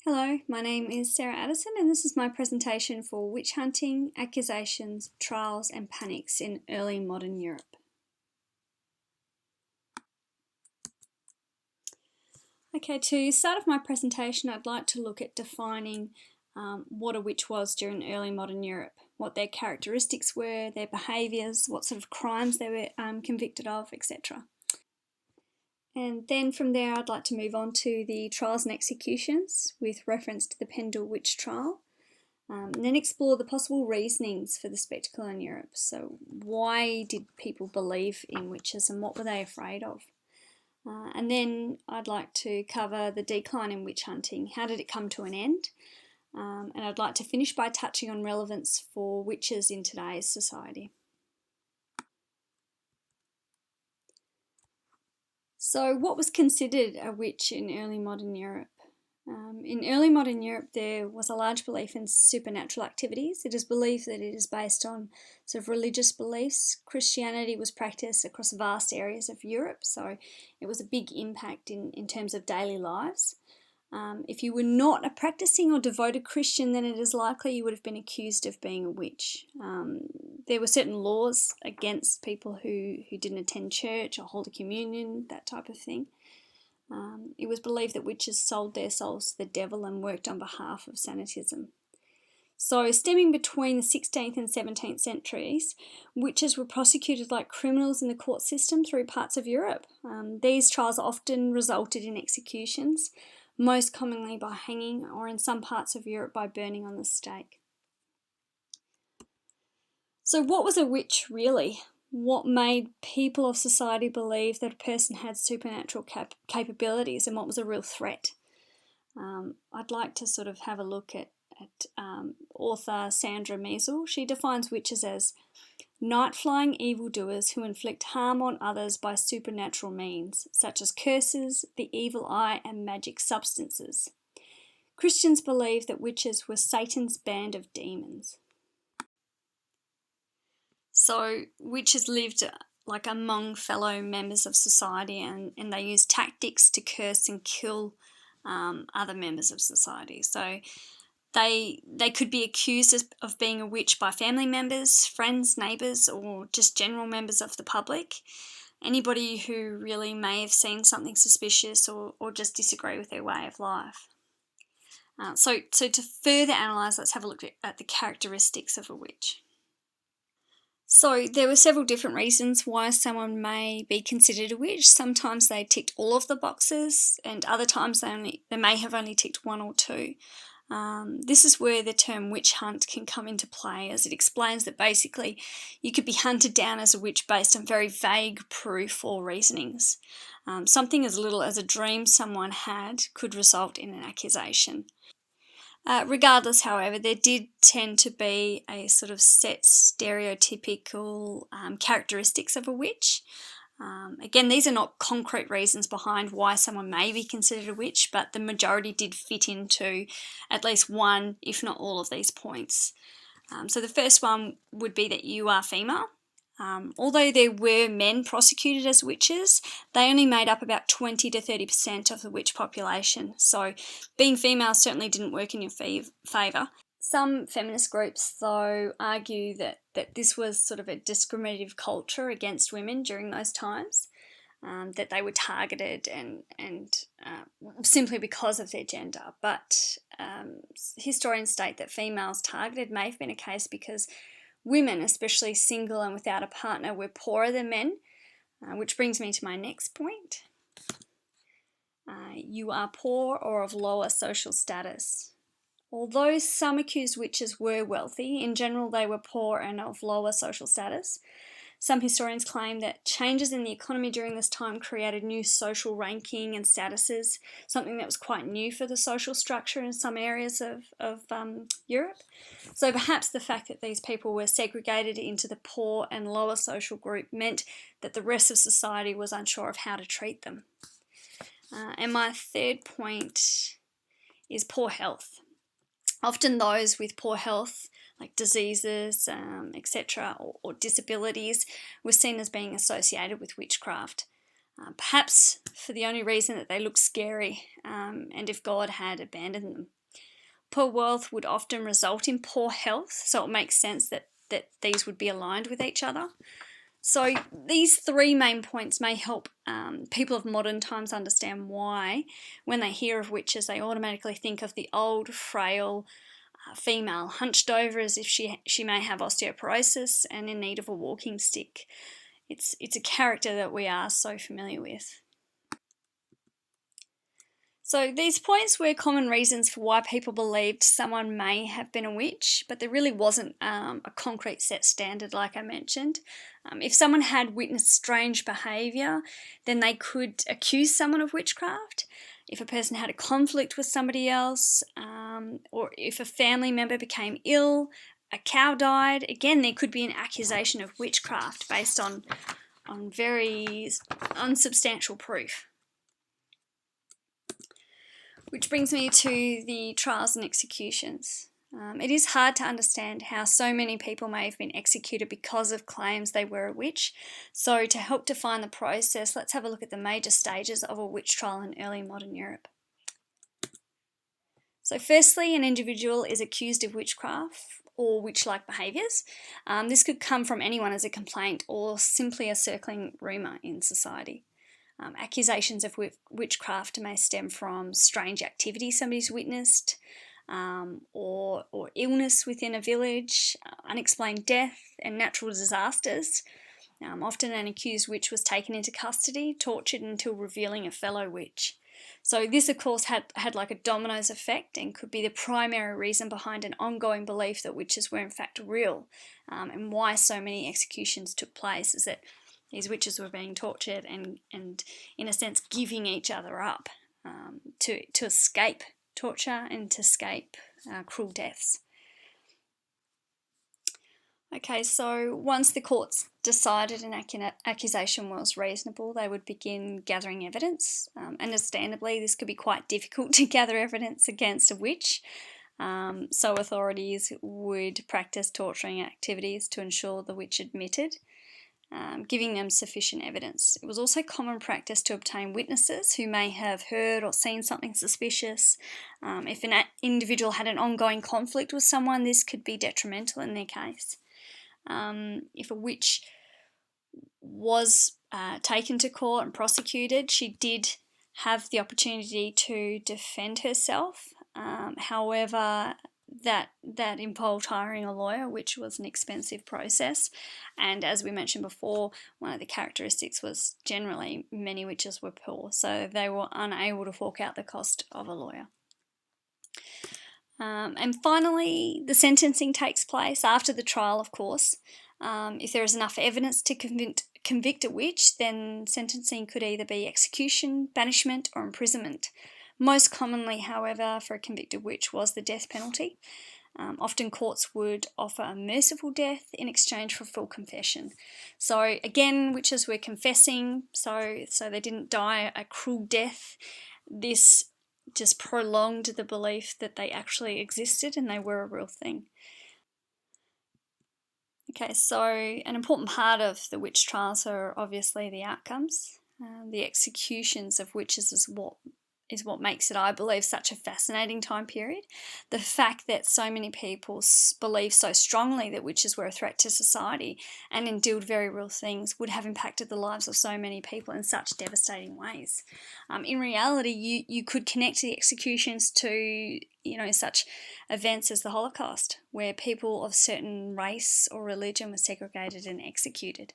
Hello, my name is Sarah Addison and this is my presentation for witch hunting, accusations, trials and panics in early modern Europe. Okay, to start off my presentation I'd like to look at defining what a witch was during early modern Europe, what their characteristics were, their behaviours, what sort of crimes they were convicted of, etc. And then from there I'd like to move on to the trials and executions with reference to the Pendle witch trial. And then explore the possible reasonings for the spectacle in Europe. So why did people believe in witches and what were they afraid of? And then I'd like to cover the decline in witch hunting. How did it come to an end? And I'd like to finish by touching on relevance for witches in today's society. So what was considered a witch in early modern Europe? In early modern Europe, there was a large belief in supernatural activities. It is believed that it is based on sort of religious beliefs. Christianity was practiced across vast areas of Europe, so it was a big impact in terms of daily lives. If you were not a practicing or devoted Christian, then it is likely you would have been accused of being a witch. There were certain laws against people who didn't attend church or hold a communion, that type of thing. It was believed that witches sold their souls to the devil and worked on behalf of Satanism. So, stemming between the 16th and 17th centuries, witches were prosecuted like criminals in the court system through parts of Europe. These trials often resulted in executions, most commonly by hanging, or in some parts of Europe by burning on the stake. So, what was a witch really? What made people of society believe that a person had supernatural capabilities and what was a real threat? I'd like to sort of have a look at author Sandra Meisel. She defines witches as night-flying evildoers who inflict harm on others by supernatural means, such as curses, the evil eye, and magic substances. Christians believe that witches were Satan's band of demons. So witches lived like among fellow members of society and they used tactics to curse and kill other members of society. So they could be accused of being a witch by family members, friends, neighbours, or just general members of the public. Anybody who really may have seen something suspicious or just disagree with their way of life. So to further analyse, let's have a look at the characteristics of a witch. So there were several different reasons why someone may be considered a witch. Sometimes they ticked all of the boxes and other times they may have only ticked one or two. This is where the term witch hunt can come into play, as it explains that basically you could be hunted down as a witch based on very vague proof or reasonings. Something as little as a dream someone had could result in an accusation. Regardless, however, there did tend to be a sort of set stereotypical characteristics of a witch. Again, these are not concrete reasons behind why someone may be considered a witch, but the majority did fit into at least one, if not all, of these points. So the first one would be that you are female. Although there were men prosecuted as witches, they only made up about 20 to 30% of the witch population. So being female certainly didn't work in your favour. Some feminist groups, though, argue that this was sort of a discriminative culture against women during those times, that they were targeted and simply because of their gender. But historians state that females targeted may have been a case because women, especially single and without a partner, were poorer than men, which brings me to my next point. You are poor or of lower social status. Although some accused witches were wealthy, in general they were poor and of lower social status. Some historians claim that changes in the economy during this time created new social ranking and statuses, something that was quite new for the social structure in some areas of Europe. So perhaps the fact that these people were segregated into the poor and lower social group meant that the rest of society was unsure of how to treat them. And my third point is poor health. Often those with poor health, like diseases, etc., or disabilities, were seen as being associated with witchcraft. perhaps for the only reason that they look scary, and if God had abandoned them. Poor wealth would often result in poor health, so it makes sense that these would be aligned with each other. So these three main points may help people of modern times understand why, when they hear of witches, they automatically think of the old, frail female, hunched over as if she may have osteoporosis and in need of a walking stick. It's a character that we are so familiar with. So these points were common reasons for why people believed someone may have been a witch, but there really wasn't a concrete set standard like I mentioned. If someone had witnessed strange behaviour, then they could accuse someone of witchcraft. If a person had a conflict with somebody else, or if a family member became ill, a cow died, again there could be an accusation of witchcraft based on very unsubstantial proof. Which brings me to the trials and executions. It is hard to understand how so many people may have been executed because of claims they were a witch. So to help define the process, let's have a look at the major stages of a witch trial in early modern Europe. So firstly, an individual is accused of witchcraft or witch-like behaviours. This could come from anyone as a complaint or simply a circling rumour in society. Accusations of witchcraft may stem from strange activity somebody's witnessed, or illness within a village, unexplained death, and natural disasters. Often an accused witch was taken into custody, tortured until revealing a fellow witch. So this, of course, had like a dominoes effect and could be the primary reason behind an ongoing belief that witches were in fact real, and why so many executions took place is that these witches were being tortured and in a sense, giving each other up to escape torture and to escape cruel deaths. Okay, so once the courts decided an accusation was reasonable, they would begin gathering evidence. Understandably, this could be quite difficult to gather evidence against a witch. So authorities would practice torturing activities to ensure the witch admitted, giving them sufficient evidence. It was also common practice to obtain witnesses who may have heard or seen something suspicious. If an individual had an ongoing conflict with someone, this could be detrimental in their case. If a witch was taken to court and prosecuted, she did have the opportunity to defend herself. However, that involved hiring a lawyer, which was an expensive process. And as we mentioned before, one of the characteristics was generally many witches were poor, so they were unable to fork out the cost of a lawyer. And finally, the sentencing takes place after the trial, of course. If there is enough evidence to convict a witch, then sentencing could either be execution, banishment, or imprisonment. Most commonly, however, for a convicted witch was the death penalty. Often courts would offer a merciful death in exchange for full confession. So again, witches were confessing, so they didn't die a cruel death. This just prolonged the belief that they actually existed and they were a real thing. Okay, so an important part of the witch trials are obviously the outcomes. The executions of witches is what makes it, I believe, such a fascinating time period. The fact that so many people believe so strongly that witches were a threat to society and endured very real things would have impacted the lives of so many people in such devastating ways. In reality, you could connect the executions to such events as the Holocaust, where people of certain race or religion were segregated and executed.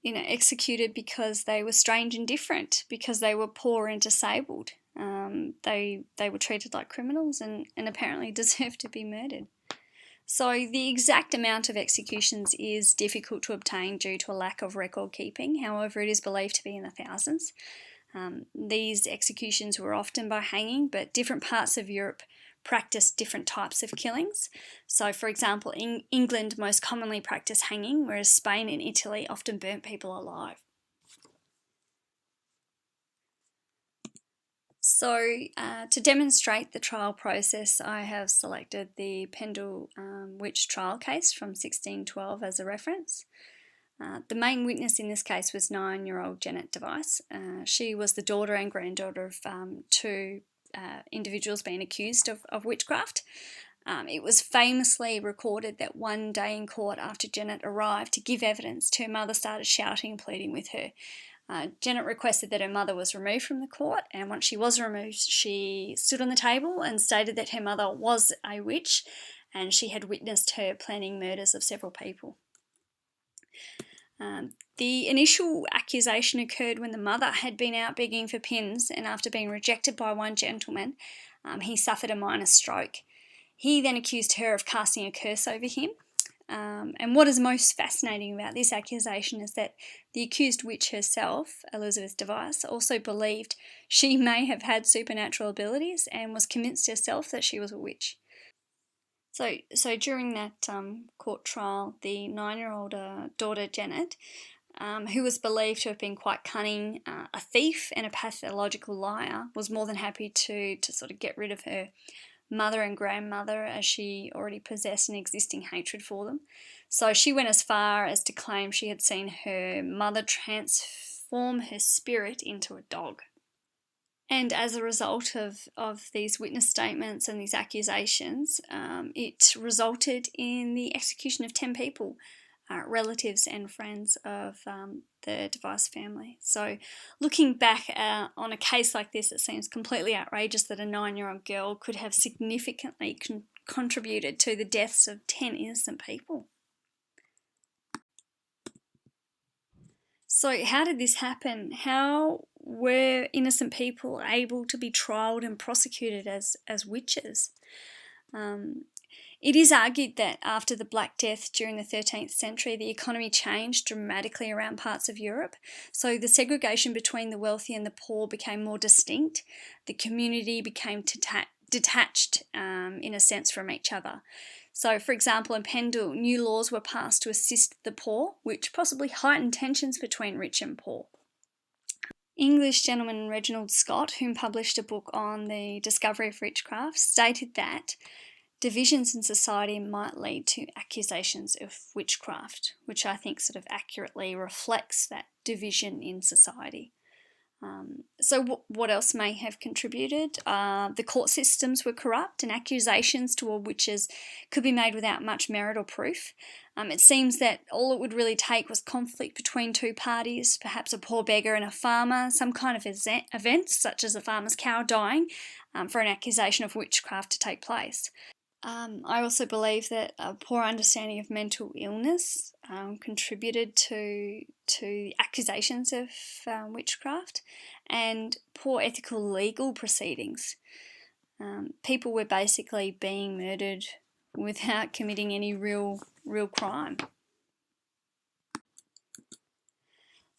Executed because they were strange and different, because they were poor and disabled. They were treated like criminals and apparently deserved to be murdered. So the exact amount of executions is difficult to obtain due to a lack of record keeping. However, it is believed to be in the thousands. These executions were often by hanging, but different parts of Europe practiced different types of killings. So, for example, England most commonly practiced hanging, whereas Spain and Italy often burnt people alive. So, to demonstrate the trial process, I have selected the Pendle witch trial case from 1612 as a reference. The main witness in this case was 9-year-old Janet Device. She was the daughter and granddaughter of two individuals being accused of witchcraft. It was famously recorded that one day in court, after Janet arrived to give evidence, her mother started shouting and pleading with her. Janet requested that her mother was removed from the court, and once she was removed, she stood on the table and stated that her mother was a witch and she had witnessed her planning murders of several people. The initial accusation occurred when the mother had been out begging for pins, and after being rejected by one gentleman, he suffered a minor stroke. He then accused her of casting a curse over him. And what is most fascinating about this accusation is that the accused witch herself, Elizabeth Device, also believed she may have had supernatural abilities and was convinced herself that she was a witch. So during that court trial, the 9-year-old daughter Janet, who was believed to have been quite cunning, a thief and a pathological liar, was more than happy to sort of get rid of her mother and grandmother, as she already possessed an existing hatred for them. So she went as far as to claim she had seen her mother transform her spirit into a dog. And as a result of these witness statements and these accusations, it resulted in the execution of 10 people, relatives and friends of the Device family. So looking back on a case like this, it seems completely outrageous that a 9-year-old girl could have significantly contributed to the deaths of 10 innocent people. So how did this happen? How were innocent people able to be trialled and prosecuted as witches? It is argued that after the Black Death during the 13th century, the economy changed dramatically around parts of Europe. So the segregation between the wealthy and the poor became more distinct. The community became detached in a sense from each other. So, for example, in Pendle, new laws were passed to assist the poor, which possibly heightened tensions between rich and poor. English gentleman Reginald Scott, who published a book on the discovery of witchcraft, stated that divisions in society might lead to accusations of witchcraft, which I think sort of accurately reflects that division in society. So what else may have contributed? The court systems were corrupt, and accusations toward witches could be made without much merit or proof. It seems that all it would really take was conflict between two parties, perhaps a poor beggar and a farmer, some kind of event, such as a farmer's cow dying, for an accusation of witchcraft to take place. I also believe that a poor understanding of mental illness contributed to accusations of witchcraft, and poor ethical legal proceedings. People were basically being murdered without committing any real crime.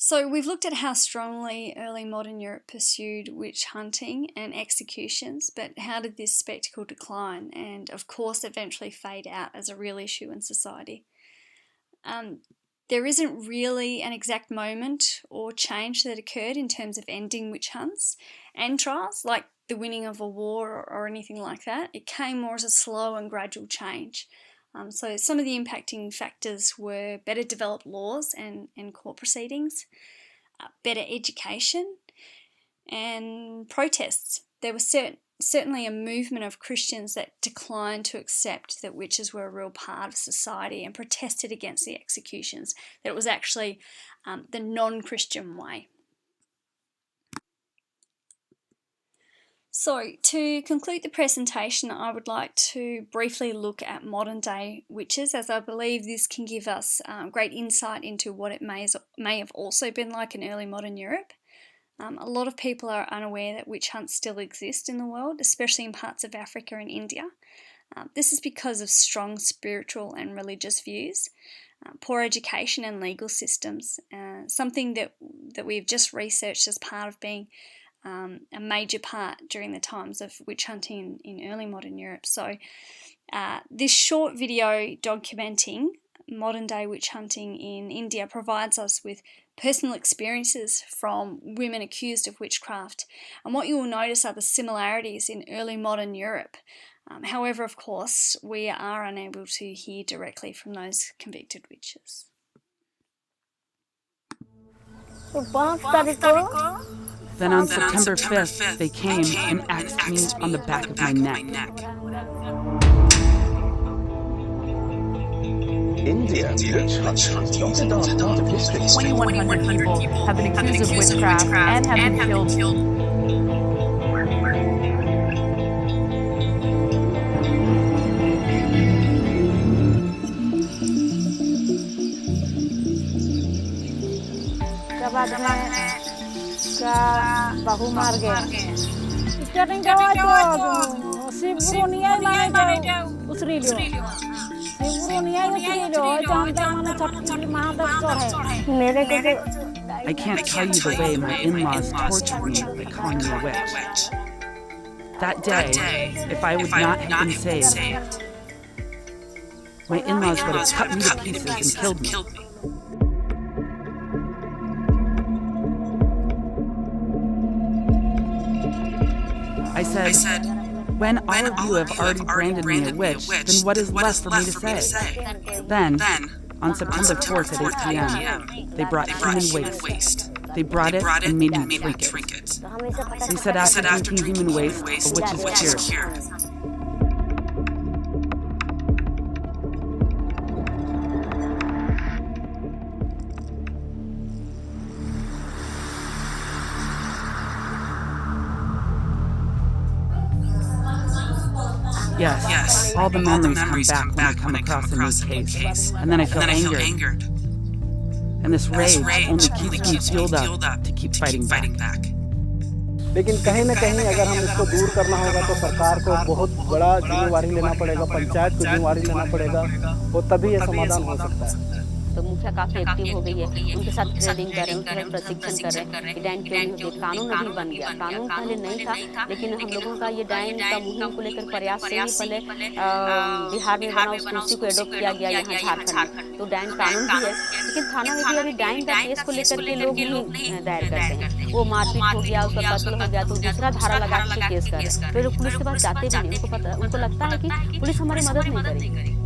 So we've looked at how strongly early modern Europe pursued witch hunting and executions, but how did this spectacle decline and, of course, eventually fade out as a real issue in society? There isn't really an exact moment or change that occurred in terms of ending witch hunts and trials, like the winning of a war or anything like that. It came more as a slow and gradual change. So some of the impacting factors were better developed laws and court proceedings, better education, and protests. There was certainly a movement of Christians that declined to accept that witches were a real part of society and protested against the executions, that it was actually the non-Christian way. So, to conclude the presentation, I would like to briefly look at modern day witches, as I believe this can give us great insight into what it may have also been like in early modern Europe. A lot of people are unaware that witch hunts still exist in the world, especially in parts of Africa and India. This is because of strong spiritual and religious views, poor education and legal systems, something that we've just researched as part of being a major part during the times of witch hunting in early modern Europe. So this short video documenting modern day witch hunting in India provides us with personal experiences from women accused of witchcraft, and what you will notice are the similarities in early modern Europe. However, of course, we are unable to hear directly from those convicted witches. तो 5 तारीख को Then on September 5th, they came and axed me on the back of my neck. India, witch hunting is not a part of history. 2,100 people have been accused of witchcraft and have been killed. बाद में का बहू मार गए starting का शिवपुनिया माने उसरी लियो शिवपुनिया उसरी लियो जानता माने छठ महादेव चढ़े मेरे को I can't tell you the way my in-laws tortured me by calling me a witch. That day, if I would not have been saved, my in-laws would have cut me to pieces and killed me. I said, when all of you have already branded me a witch, then what is left for me to say? Then, on September 4th at 8 p.m., they brought human waste. They brought it and made me drink it. They said after drinking human waste, a witch is cured. Yes, all the memories come back when I come across a new case, and then I feel angered. And this rage only keeps me fueled up to keep fighting back. लेकिन कहीं न कहीं अगर हम इसको दूर करना होगा तो सरकार को बहुत बड़ा जिम्मेवारी लेना पड़ेगा, पंचायत को जिम्मेवारी लेना पड़ेगा, और तभी ये समाधान हो सकता है। तो मुखिया काफ़ी एक्टिव हो गई है, उनके साथ ट्रेनिंग करें, उनके साथ प्रशिक्षण करें कि डाइन क्यों नहीं होती। कानून अभी बन गया, कानून पहले नहीं था, लेकिन हम लोगों का ये डाइन का मुहिम को लेकर प्रयास से ही पहले बिहार में बना उस कुर्सी को एडॉप्ट किया गया यहाँ झारखंड में। तो डाइन कानून भी है, लेकिन थाना में भी अभी डाइन का केस को लेकर के लोग नहीं दायर करते हैं। वो मारपीट हो गया, उसका कत्ल हो गया तो दूसरा धारा लगा के केस करें, फिर पुलिस के पास जाते भी नहीं। उनको लगता है कि पुलिस हमारी मदद नहीं करेगी।